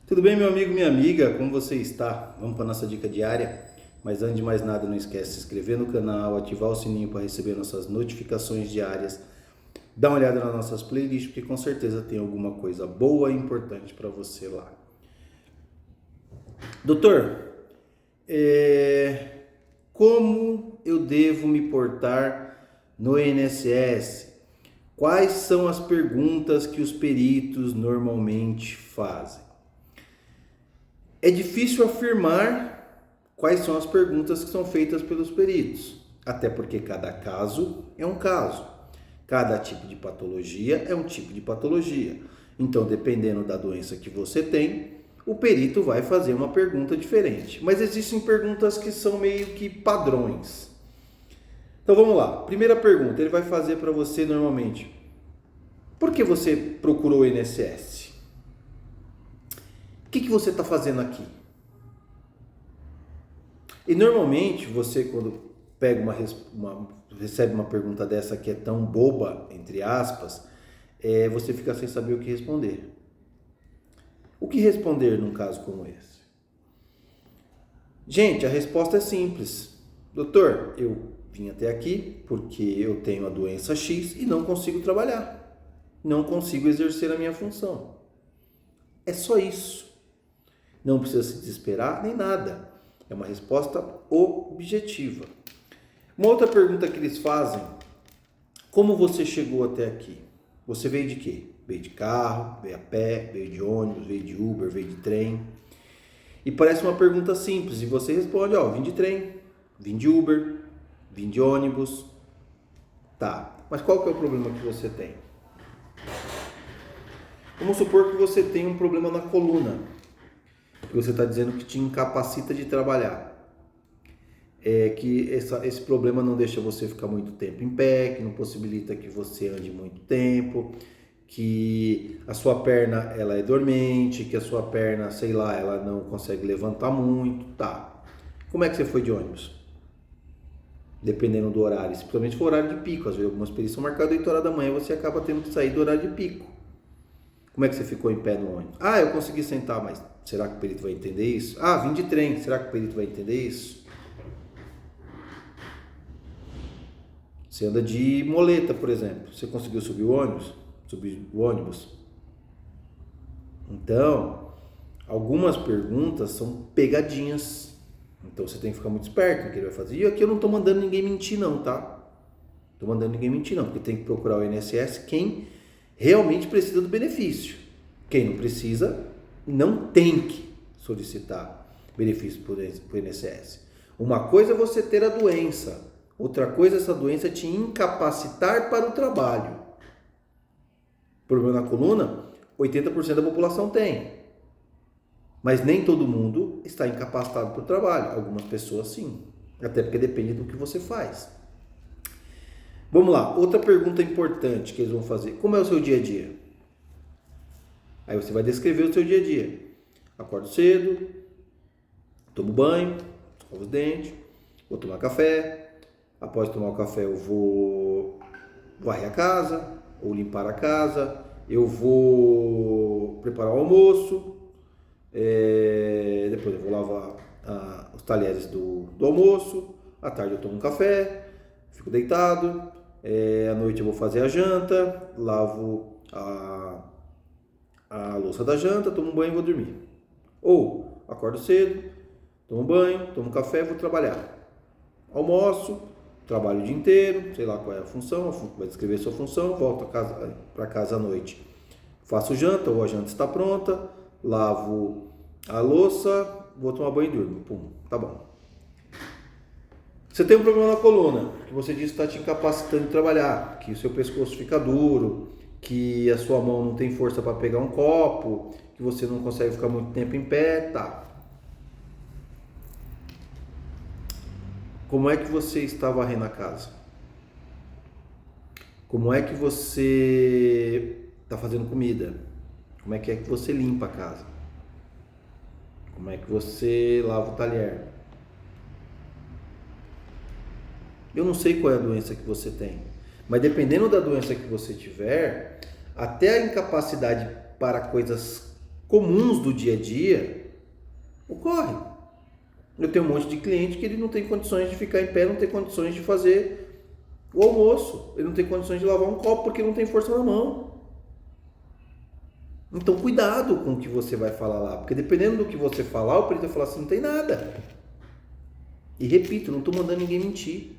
Tudo bem, meu amigo, minha amiga? Como você está? Vamos para a nossa dica diária? Mas antes de mais nada, não esquece de se inscrever no canal, ativar o sininho para receber nossas notificações diárias. Dá uma olhada nas nossas playlists, porque com certeza tem alguma coisa boa e importante para você lá. Doutor, como eu devo me portar no INSS? Quais são as perguntas que os peritos normalmente fazem? É difícil afirmar quais são as perguntas que são feitas pelos peritos, até porque cada caso é um caso. Cada tipo de patologia é um tipo de patologia. Então, dependendo da doença que você tem, o perito vai fazer uma pergunta diferente. Mas existem perguntas que são meio que padrões. Então vamos lá. Primeira pergunta, ele vai fazer para você normalmente: por que você procurou o INSS? O que você está fazendo aqui? E normalmente você, quando pega recebe uma pergunta dessa que é tão boba, entre aspas, você fica sem saber o que responder. O que responder num caso como esse? Gente, a resposta é simples. Doutor, eu vim até aqui porque eu tenho a doença X e não consigo trabalhar. Não consigo exercer a minha função. É só isso. Não precisa se desesperar nem nada. É uma resposta objetiva. Uma outra pergunta que eles fazem: como você chegou até aqui? Você veio de quê? Veio de carro, veio a pé, veio de ônibus, veio de Uber, veio de trem? E parece uma pergunta simples e você responde: vim de trem, vim de Uber, vim de ônibus. Tá, mas qual que é o problema que você tem? Vamos supor que você tem um problema na coluna, que você está dizendo que te incapacita de trabalhar. Que esse problema não deixa você ficar muito tempo em pé, que não possibilita que você ande muito tempo, que a sua perna ela é dormente, que a sua perna, sei lá, ela não consegue levantar muito, tá. Como é que você foi de ônibus? Dependendo do horário, principalmente for horário de pico, às vezes algumas perícias são marcadas 8 horas da manhã, você acaba tendo que sair do horário de pico. Como é que você ficou em pé no ônibus? Eu consegui sentar, mas será que o perito vai entender isso? Vim de trem, será que o perito vai entender isso? Você anda de moleta, por exemplo. Você conseguiu subir o ônibus? Então, algumas perguntas são pegadinhas. Então você tem que ficar muito esperto no que ele vai fazer. E aqui eu não estou mandando ninguém mentir não, tá? Estou mandando ninguém mentir não, porque tem que procurar o INSS quem realmente precisa do benefício. Quem não precisa, não tem que solicitar benefício para o INSS. Uma coisa é você ter a doença, outra coisa é essa doença te incapacitar para o trabalho. Problema na coluna, 80% da população tem. Mas nem todo mundo está incapacitado para o trabalho. Algumas pessoas sim. Até porque depende do que você faz. Vamos lá, outra pergunta importante que eles vão fazer: como é o seu dia a dia? Aí você vai descrever o seu dia a dia. Acordo cedo, tomo banho, escovo os dentes, vou tomar café. Após tomar o café eu vou varrer a casa ou limpar a casa. Eu vou preparar o almoço. Depois eu vou lavar os talheres do almoço. À tarde eu tomo um café, fico deitado. À noite eu vou fazer a janta, lavo a louça da janta, tomo um banho e vou dormir. Ou acordo cedo, tomo banho, tomo café e vou trabalhar. Almoço, trabalho o dia inteiro, sei lá qual é a função, vai descrever a sua função, volto para casa à noite. Faço janta ou a janta está pronta, lavo a louça, vou tomar banho e durmo. Pum, tá bom. Você tem um problema na coluna, que você diz que está te incapacitando de trabalhar, que o seu pescoço fica duro, que a sua mão não tem força para pegar um copo, que você não consegue ficar muito tempo em pé, tá. Como é que você está varrendo a casa? Como é que você está fazendo comida? Como é que você limpa a casa? Como é que você lava o talher? Eu não sei qual é a doença que você tem, mas dependendo da doença que você tiver, até a incapacidade para coisas comuns do dia a dia ocorrem. Eu tenho um monte de cliente que ele não tem condições de ficar em pé, não tem condições de fazer o almoço, ele não tem condições de lavar um copo porque não tem força na mão. Então cuidado com o que você vai falar lá, porque dependendo do que você falar, o perito vai falar assim, não tem nada. E repito, não estou mandando ninguém mentir.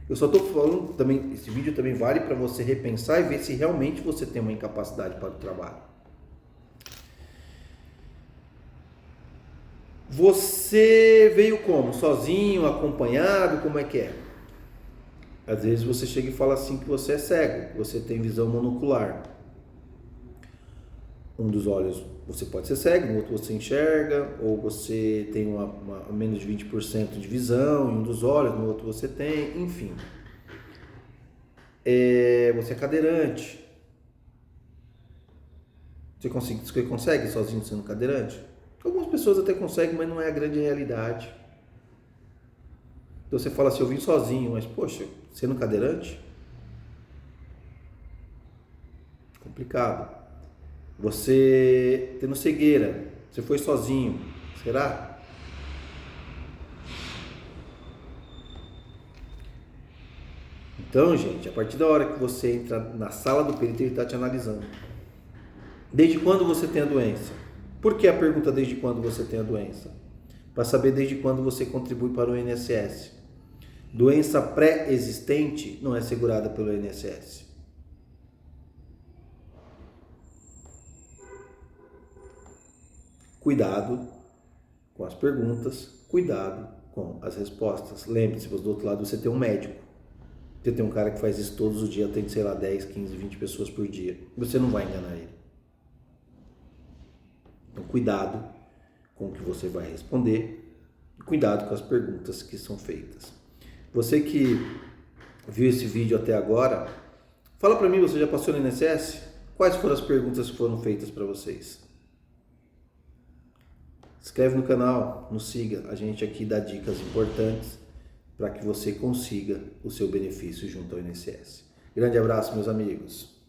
Eu só estou falando também, esse vídeo também vale para você repensar e ver se realmente você tem uma incapacidade para o trabalho. Você veio como? Sozinho, acompanhado, como é que é? Às vezes você chega e fala assim que você é cego, você tem visão monocular. Um dos olhos você pode ser cego, no outro você enxerga, ou você tem uma menos de 20% de visão em um dos olhos, no outro você tem, enfim. Você é cadeirante. Você consegue sozinho sendo cadeirante? Algumas pessoas até conseguem, mas não é a grande realidade. Então você fala assim, eu vim sozinho, mas poxa, sendo cadeirante? Complicado. Você tendo cegueira, você foi sozinho, será? Então, gente, a partir da hora que você entra na sala do perito, ele está te analisando. Desde quando você tem a doença? Por que a pergunta desde quando você tem a doença? Para saber desde quando você contribui para o INSS. Doença pré-existente não é segurada pelo INSS. Cuidado com as perguntas, cuidado com as respostas. Lembre-se, do outro lado você tem um médico. Você tem um cara que faz isso todos os dias, tem, sei lá, 10, 15, 20 pessoas por dia. Você não vai enganar ele. Então, cuidado com o que você vai responder. Cuidado com as perguntas que são feitas. Você que viu esse vídeo até agora, fala para mim, você já passou no INSS? Quais foram as perguntas que foram feitas para vocês? Se inscreve no canal, nos siga, a gente aqui dá dicas importantes para que você consiga o seu benefício junto ao INSS. Grande abraço, meus amigos.